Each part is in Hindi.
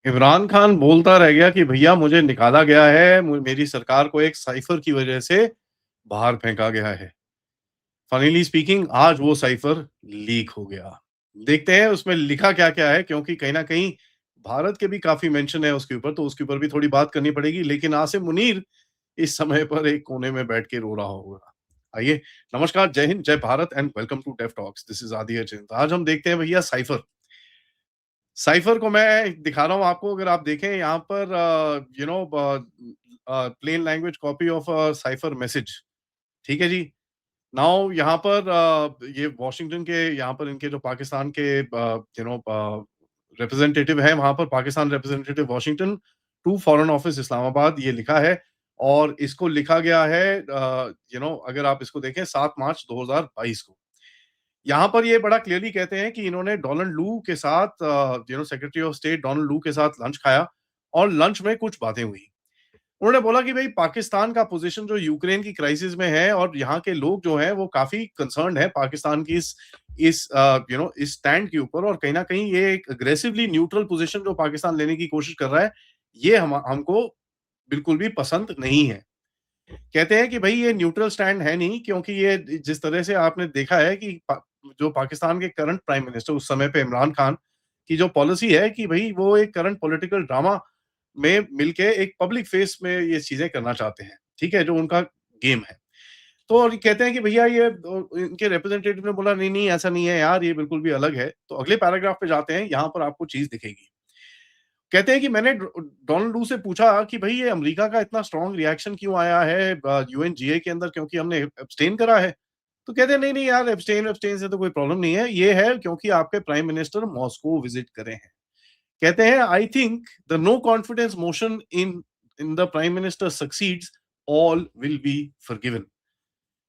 इमरान खान बोलता रह गया कि भैया मुझे निकाला गया है, मेरी सरकार को एक साइफर की वजह से बाहर फेंका गया है। फनीली स्पीकिंग आज वो साइफर लीक हो गया। देखते हैं उसमें लिखा क्या-क्या है क्योंकि कहीं न कहीं भारत के भी काफ़ी मेंशन है उसके ऊपर, तो उसके ऊपर भी थोड़ी बात करनी पड़ेगी। लेकिन आसिम मुनीर इस समय पर एक कोने में बैठ के रो रहा होगा। आइए, नमस्कार, जय हिंद, जय Bharat and welcome to deaf talks. This is Adi Achint. आज हम देखते हैं भैया साइफर। साइफर को मैं दिखा रहा हूँ आपको अगर आप देखें यहाँ पर plain language copy of cipher message. ठीक है जी। नाउ यहाँ पर ये वॉशिंगटन के यहाँ पर इनके जो पाकिस्तान के रिप्रेजेंटेटिव हैं वहाँ पर Pakistan representative Washington to foreign office Islamabad ये लिखा है और इसको लिखा गया है अगर आप इसको देखें 7 मार्च 2022 को। यहाँ पर ये बड़ा क्लियरली कहते हैं कि इन्होंने डोनाल्ड लू के साथ सेक्रेटरी ऑफ स्टेट डोनाल्ड लू के साथ लंच खाया और लंच में कुछ बातें हुई। उन्होंने बोला कि भई पाकिस्तान का पोज़ीशन जो यूक्रेन की क्राइसिस में है और यहाँ के लोग जो हैं वो काफ़ी कंसर्न्ड हैं पाकिस्तान की इस स्टैंड के ऊपर और कहीं न कहीं ये एक अग्रेसिवली न्यूट्रल पोज़ीशन जो पाकिस्तान लेने की कोशिश कर रहा है, ये हमको बिल्कुल भी पसंद नहीं है। कहते हैं कि भई ये न्यूट्रल स्टैंड है नहीं क्योंकि ये जिस तरह से आपने देखा है कि जो पाकिस्तान के करंट प्राइम मिनिस्टर उस समय पे इमरान खान की जो पॉलिसी है कि भई वो एक करंट पॉलिटिकल ड्रामा में मिलके एक पब्लिक फेस में ये चीज़ें करना चाहते हैं, ठीक है? जो उनका गेम है। तो और ये कहते हैं कि भैया ये इनके रिप्रेजेंटेटिव ने बोला नहीं, नहीं ऐसा नहीं है यार, ये बिल्कुल भी अलग है। तो अगले पैराग्राफ पे जाते हैं, यहाँ पर आपको चीज़ दिखेगी। कहते हैं कि मैंने डोनाल्ड लू से पूछा कि भई ये अमेरिका का इतना स्ट्रॉन्ग रिएक्शन क्यों आया है यूएनजीए के अंदर क्योंकि हमने एब्सटेन करा है? तो कहते हैं नहीं, नहीं यार एब्सटेन से तो कोई प्रॉब्लम नहीं है। ये है क्योंकि आपके प्राइम मिनिस्टर मॉस्को विज़िट करे हैं। कहते हैं I think the no confidence motion in the prime minister succeeds all will be forgiven.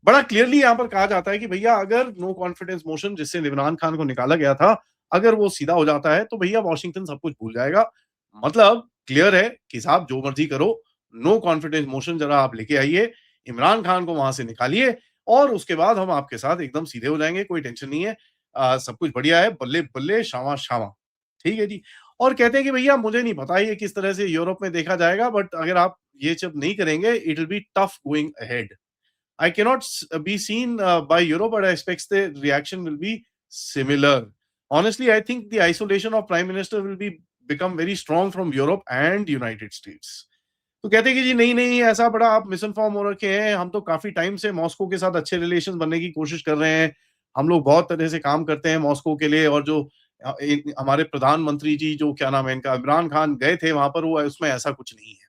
बड़ा क्लियरली यहाँ पर कहा जाता है कि भैया अगर नो कॉन्फिडेंस मोशन जिससे इमरान खान को निकाला गया था, अगर वो सीधा हो जाता है तो भैया वॉशिंगटन सब कुछ भूल जाएगा। मतलब क्लियर है कि साहब जो मर्ज़ी करो, नो कॉन्फिडेंस मोशन ज़रा आप लेके आइए, इमरान खान को वहाँ से निकालिए और उसके बाद हम आपके साथ एकदम सीधे हो जाएँगे, कोई टेंशन नहीं है। सब कुछ बढ़िया है, बल्ले-बल्ले, शावा-शावा। ठीक है जी। और कहते हैं कि भैया मुझे नहीं पता ये किस तरह से यूरोप में देखा जाएगा बट अगर आप ये सब नहीं करेंगे, it will be tough going ahead. I cannot be seen by Europe, but I expect the reaction will be similar. Honestly, I think the isolation of Prime Minister will be become very strong from Europe and United States. तो कहते हैं कि जी नहीं, नहीं ऐसा बड़ा आप मिसइन्फॉर्म हो रखे हैं, हम तो काफ़ी टाइम से मॉस्को के साथ अच्छे रिलेशंस बनने की कोशिश कर रहे हैं। हम लोग बहुत तरह से काम करते हैं मॉस्को के लिए और जो हमारे प्रधानमंत्री जी जो क्या नाम है इनका इमरान खान गए थे वहाँ पर वो उसमें ऐसा कुछ नहीं है।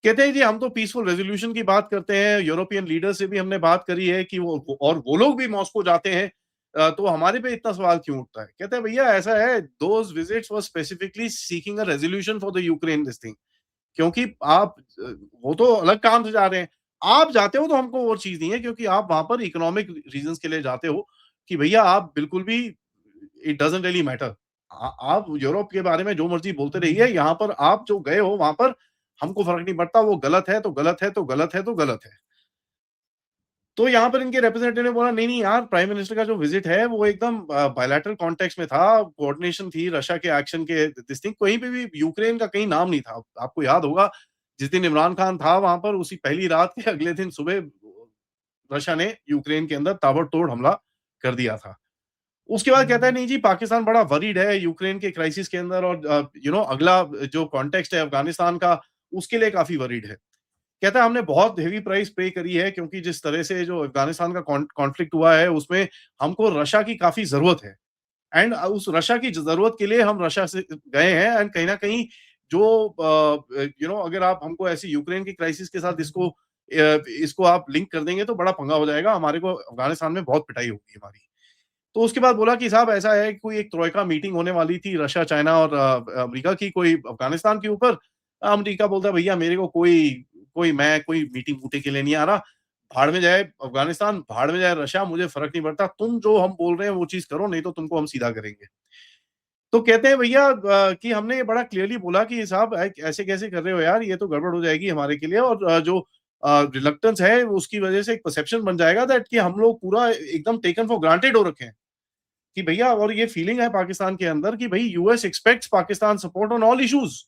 कहते हैं जी हम तो पीसफुल रेज़ोल्यूशन की बात करते हैं, यूरोपियन लीडर से भी हमने बात करी है कि वो लोग भी मॉस्को जाते हैं तो हमारे पे इतना सवाल क्यों उठता है? कहते हैं भैया ऐसा है those visits were specifically seeking a resolution for the Ukraine this thing क्योंकि आप वो तो अलग काम से जा रहे हैं। आप जाते हो तो हमको वो चीज़ नहीं है क्योंकि आप वहाँ पर इकोनॉमिक रीज़न्स के लिए जाते हो कि भैया आप बिल्कुल भी इट डज़न्ट रियली मैटर। आप यूरोप के बारे में जो मर्ज़ी बोलते रहिए, यहाँ पर आप जो गए हो वहाँ पर हमको फ़र्क नहीं पड़ता, वो गलत है तो गलत है, तो गलत है तो गलत है। तो यहाँ पर इनके रिप्रेजेंटेटिव ने बोला, "नहीं, नहीं यार, प्राइम मिनिस्टर का जो विज़िट है, वो एकदम बायलैटरल कॉन्टेक्स्ट में था, कोऑर्डिनेशन थी रशिया के एक्शन के दिस थिंग, कहीं पे भी यूक्रेन का कहीं नाम नहीं था।" आपको याद होगा, जिस दिन इमरान खान था वहाँ पर, उसी पहली रात के अगले दिन सुबह रशिया ने यूक्रेन के अंदर ताबड़तोड़ हमला कर दिया था। उसके बाद कहता है, "नहीं जी, पाकिस्तान बड़ा वरीड है यूक्रेन के क्राइसिस के अंदर और अगला जो कॉन्टेक्स्ट है अफ़गानिस्तान का, उसके लिए काफ़ी वरीड है।" कहता है हमने बहुत हेवी प्राइस पे करी है क्योंकि जिस तरह से जो अफ़गानिस्तान का कॉन्फ्लिक्ट हुआ है उसमें हमको रशिया की काफ़ी ज़रूरत है एंड उस रशिया की ज़रूरत के लिए हम रशिया से गए हैं एंड कहीं न कहीं जो अगर आप हमको ऐसी यूक्रेन की क्राइसिस के साथ इसको आप लिंक कर देंगे तो बड़ा पंगा हो जाएगा, हमारे को अफ़गानिस्तान में बहुत पिटाई होगी हमारी। तो उसके बाद बोला कि साहब ऐसा है कोई एक ट्रोइका मीटिंग होने वाली थी रशिया, चाइना और अमेरिका की कोई अफ़गानिस्तान के ऊपर। अमेरिका बोलता है भैया मेरे को कोई मीटिंग-वूटिंग के लिए नहीं आ रहा। भाड़ में जाए अफ़गानिस्तान, भाड़ में जाए रशिया, मुझे फ़र्क नहीं पड़ता। तुम जो हम बोल रहे हैं वो चीज़ करो नहीं तो तुमको हम सीधा करेंगे। तो कहते हैं भैया कि हमने ये बड़ा क्लियरली बोला कि साहब ऐसे कैसे कर रहे हो यार, ये तो गड़बड़ हो जाएगी हमारे के लिए और जो रिलक्टेंस है उसकी वज़ह से एक परसेप्शन बन जाएगा दैट कि हम लोग पूरा एकदम टेकन फॉर ग्रांटेड हो रखे हैं। कि भैया, और ये फीलिंग है पाकिस्तान के अंदर कि भाई US aspects Pakistan support on all issues.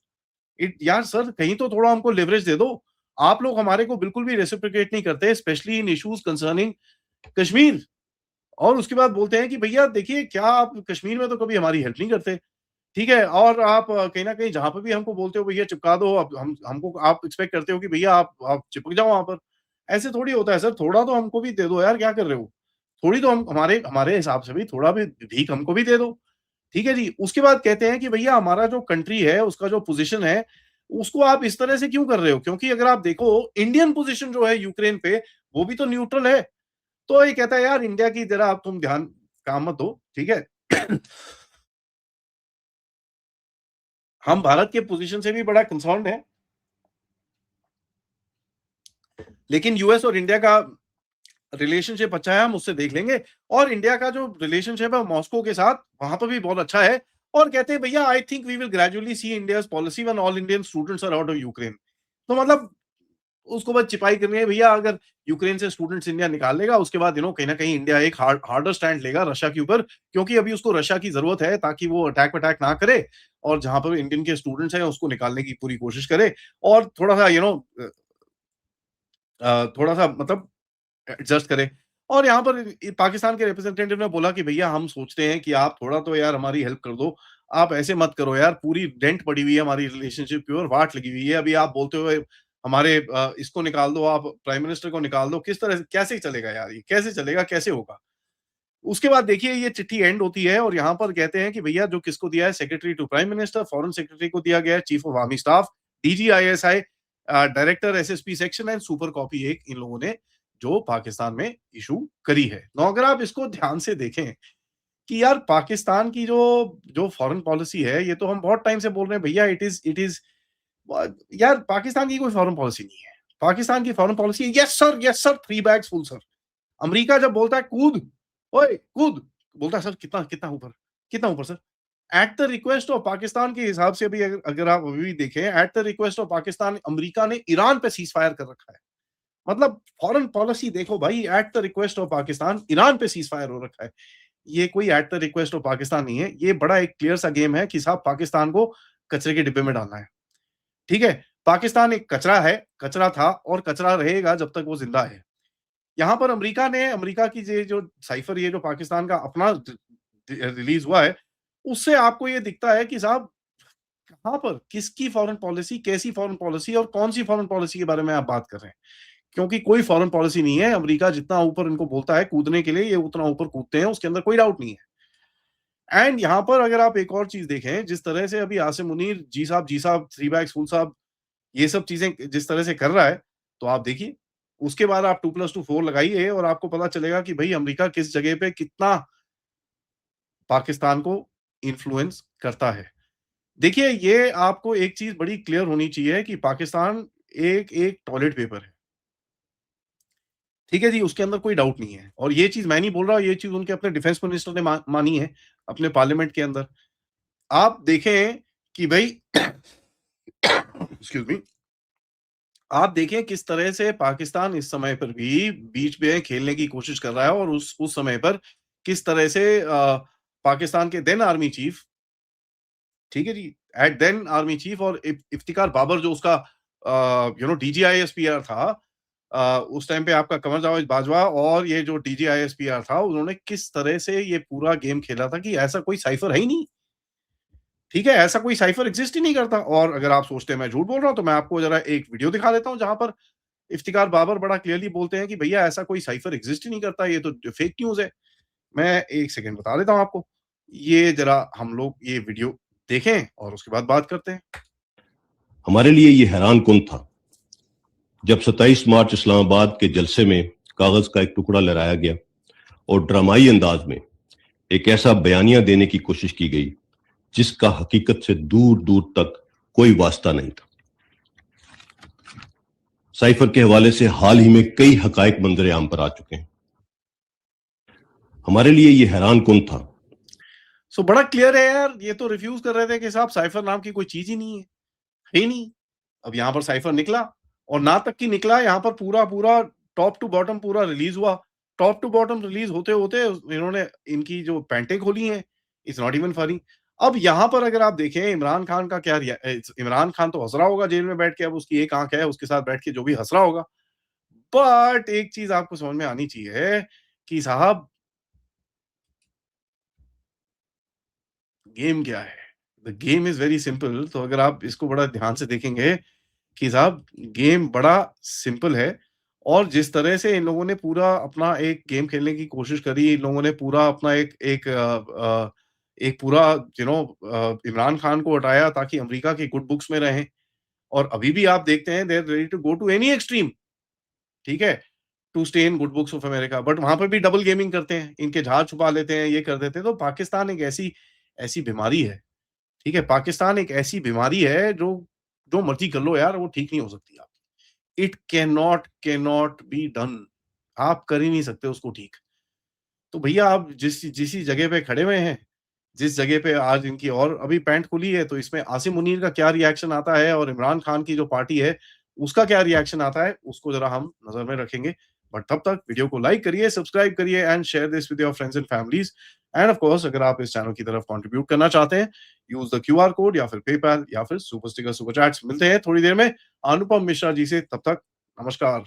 It यार सर, कहीं तो थोड़ा हमको लेवरेज दे दो। आप लोग हमारे को बिल्कुल भी रेसिप्रोकेट नहीं करते, specially in issues concerning Kashmir. और उसके बाद बोलते हैं कि भैया देखिए, क्या आप कश्मीर में तो कभी हमारी हेल्प नहीं करते, ठीक है? और आप कहीं न कहीं जहाँ पे भी हमको बोलते हो भैया चिपका दो, अब हम हमको आप एक्सपेक्ट करते हो कि भैया आप चिपक जाओ वहाँ पर। ऐसे थोड़ी होता है सर, थोड़ा तो हमको भी दे दो यार, क्या कर रहे हो? थोड़ी तो हम हमारे हमारे हिसाब से भी थोड़ा भी भीख हमको भी दे दो। ठीक है जी। उसके बाद कहते हैं कि भैया हमारा जो कंट्री है, उसका जो पोज़ीशन है, उसको आप इस तरह से क्यों कर रहे हो? क्योंकि अगर आप देखो इंडियन पोज़ीशन जो है यूक्रेन पे, वो भी तो न्यूट्रल है। तो ये कहता है यार इंडिया की ज़रा आप तुम ध्यान काम मत दो, ठीक है? हम भारत के पोज़ीशन से भी बड़ा कंसर्न्ड हैं, लेकिन यूएस और इंडिया का रिलेशनशिप अच्छा है, हम उससे देख लेंगे। और इंडिया का जो रिलेशनशिप है मॉस्को के साथ, वहाँ पर भी बहुत अच्छा है। और कहते हैं भैया I think we will gradually see India's policy when all Indian students are out of Ukraine. तो मतलब उसको बस चिपाई करनी है भैया, अगर यूक्रेन से स्टूडेंट्स इंडिया निकाल लेगा, उसके बाद कहीं न कहीं इंडिया एक हार्डर स्टैंड लेगा रशिया के ऊपर, क्योंकि अभी उसको रशिया की ज़रूरत है ताकि वो अटैक-वटैक ना करे, और जहाँ पर इंडियन के स्टूडेंट्स हैं उसको निकालने की पूरी कोशिश करे। और थोड़ा-सा थोड़ा-सा मतलब एडजस्ट करें। और यहाँ पर पाकिस्तान के रिप्रेजेंटेटिव ने बोला कि भैया हम सोचते हैं कि आप थोड़ा तो यार हमारी हेल्प कर दो। आप ऐसे मत करो यार, पूरी डेंट पड़ी हुई है हमारी रिलेशनशिप की और वाट लगी हुई है। अभी आप बोलते हुए हमारे इसको निकाल दो, आप प्राइम मिनिस्टर को निकाल दो। किस तरह से कैसे चलेगा यार ये? कैसे चलेगा? कैसे होगा? उसके बाद देखिए ये चिट्ठी एंड होती है और यहाँ पर कहते हैं कि भैया जो किसको दिया है, secretary to prime minister, foreign secretary को दिया गया है, chief of army staff, DGISI, director SSP section and super copy एक इन लोगों ने जो पाकिस्तान में इशू करी है। तो अगर आप इसको ध्यान से देखें कि यार पाकिस्तान की जो जो फॉरेन पॉलिसी है, ये तो हम बहुत टाइम से बोल रहे हैं भैया, इट इज यार पाकिस्तान की कोई फॉरेन पॉलिसी नहीं है। पाकिस्तान की फॉरेन पॉलिसी है yes sir, three bags full sir. America जब बोलता है कूद, ओए कूद, बोलता है सर कितना कितना ऊपर, कितना ऊपर sir. At the request of Pakistan के हिसाब से भी अगर अगर आप अभी भी देखें, at the request of Pakistan, America ने ईरान पे सीज फायर कर रखा है। मतलब फॉरेन पॉलिसी देखो भाई, at the request of Pakistan Iran पे सीज फायर हो रखा है। ये कोई at the request of Pakistan नहीं है, ये बड़ा एक क्लियर सा गेम है कि साहब पाकिस्तान को कचरे के डिब्बे में डालना है। ठीक है? पाकिस्तान एक कचरा है, कचरा था और कचरा रहेगा जब तक वो जिंदा है। यहाँ पर अमेरिका की ये जो साइफर, ये जो पाकिस्तान का अपना रिलीज हुआ है, उससे आपको ये दिखता है कि साहब कहाँ पर किसकी फॉरेन पॉलिसी, कैसी फॉरेन पॉलिसी और कौन सी फॉरेन पॉलिसी के बारे में आप बात कर रहे हैं। क्योंकि कोई फॉरेन पॉलिसी नहीं है। अमेरिका जितना ऊपर इनको बोलता है कूदने के लिए, ये उतना ऊपर कूदते हैं, उसके अंदर कोई डाउट नहीं है। एंड यहाँ पर अगर आप एक और चीज देखें, जिस तरह से अभी आसिम मुनीर जी साहब, थ्री बैग्स फुल साहब, ये सब चीजें जिस तरह से कर रहा है, तो आप देखिए, उसके बाद आप 2+2 4 लगाइए और आपको पता चलेगा कि भई अमेरिका किस जगह पे कितना पाकिस्तान को इन्फ्लुएंस करता है। देखिए, ये आपको एक चीज़ बड़ी क्लियर होनी चाहिए कि पाकिस्तान एक एक टॉयलेट पेपर है। ठीक है जी, उसके अंदर कोई डाउट नहीं है और ये चीज़ मैं नहीं बोल रहा, ये चीज़ उनके अपने डिफेंस मिनिस्टर ने मानी है, अपने पार्लियामेंट के अंदर। आप देखें कि भई एक्सक्यूज़ मी, आप देखें किस तरह से पाकिस्तान इस समय पर भी बीच में खेलने की कोशिश कर रहा है और उस समय पर किस तरह से पाकिस्तान के देन आर्मी चीफ, ठीक है जी, एट देन आर्मी चीफ और इफ्तिकार बाबर जो उसका डीजीआईएसपीआर था, उस टाइम पे आपका कमर जावेद बाजवा और ये जो डीजीआईएसपीआर था, उन्होंने किस तरह से ये पूरा गेम खेला था कि ऐसा कोई साइफर है ही नहीं। ठीक है, ऐसा कोई साइफर एग्जिस्ट ही नहीं करता। और अगर आप सोचते हैं मैं झूठ बोल रहा हूँ, तो मैं आपको ज़रा एक वीडियो दिखा देता हूँ, जहाँ पर इफ्तिकार बाबर बड़ा क्लियरली बोलते हैं कि भैया ऐसा कोई साइफर एग्जिस्ट ही नहीं करता, ये तो फेक न्यूज़ है। मैं 1 सेकंड बता देता हूँ आपको। ये ज़रा हम लोग ये वीडियो देखें और उसके बाद बात करते हैं। हमारे लिए ये हैरान कुन था जब 27 मार्च इस्लामाबाद के जलसे में कागज का एक टुकड़ा लहराया गया और ड्रामाई अंदाज में एक ऐसा बयानिया देने की कोशिश की गई जिसका हकीकत से दूर दूर तक कोई वास्ता नहीं था। साइफर के हवाले से हाल ही में कई हकायक मंजर आम पर आ चुके हैं। हमारे लिए ये हैरान कुन था। सो बड़ा क्लियर है यार, ये तो रिफ्यूज कर रहे थे कि साहब साइफर नाम की कोई चीज ही नहीं है ही नहीं। अब यहाँ पर साइफर निकला और ना तक की निकला, यहाँ पर पूरा पूरा टॉप टू बॉटम पूरा रिलीज हुआ। टॉप टू बॉटम रिलीज होते-होते इन्होंने इनकी जो पैंटें खोली हैं, इट्स नॉट इवन फनी। अब यहाँ पर अगर आप देखें इमरान खान का इमरान खान तो हँस रहा होगा जेल में बैठ के, अब उसकी एक आँख है, उसके साथ बैठ के जो भी हँस रहा होगा। बट एक चीज़ आपको समझ में आनी चाहिए कि साहब गेम क्या है? The game is very simple. तो अगर आप इसको बड़ा ध्यान से देखेंगे कि साहब गेम बड़ा सिंपल है और जिस तरह से इन लोगों ने पूरा अपना एक गेम खेलने की कोशिश करी, इन लोगों ने पूरा अपना एक पूरा इमरान खान को हटाया ताकि अमेरिका की गुड बुक्स में रहें और अभी भी आप देखते हैं they are ready to go to any extreme, ठीक है? To stay in good books of America, but वहाँ पे भी डबल गेमिंग करते हैं, इनके झाड़ छुपा लेते हैं, ये कर देते हैं। तो पाकिस्तान एक ऐसी ऐसी बीमारी है, ठीक है? पाकिस्तान एक ऐसी बीमारी है जो जो मर्ज़ी कर लो यार, वो ठीक नहीं हो सकती आपकी। It can not be done. आप कर ही नहीं सकते उसको ठीक। तो भैया आप जिस ही जगह पे खड़े हुए हैं, जिस जगह पे आज इनकी और अभी पैंट खुली है, तो इसमें आसिम मुनीर का क्या रिएक्शन आता है और इमरान खान की जो पार्टी है, उसका क्या रिएक्शन आता है, उसको ज़रा हम नज़र में रखेंगे। बट तब तक वीडियो को लाइक करिए, सब्सक्राइब करिए and share this with your friends and families. End of course अगर आप इस चैनल की तरफ कंट्रीब्यूट करना चाहते हैं, यूज़ द क्यूआर कोड या फिर पेपैल या फिर सुपर स्टिकर, सुपर चैट्स। मिलते हैं थोड़ी देर में अनुपम मिश्रा जी से, तब तक नमस्कार।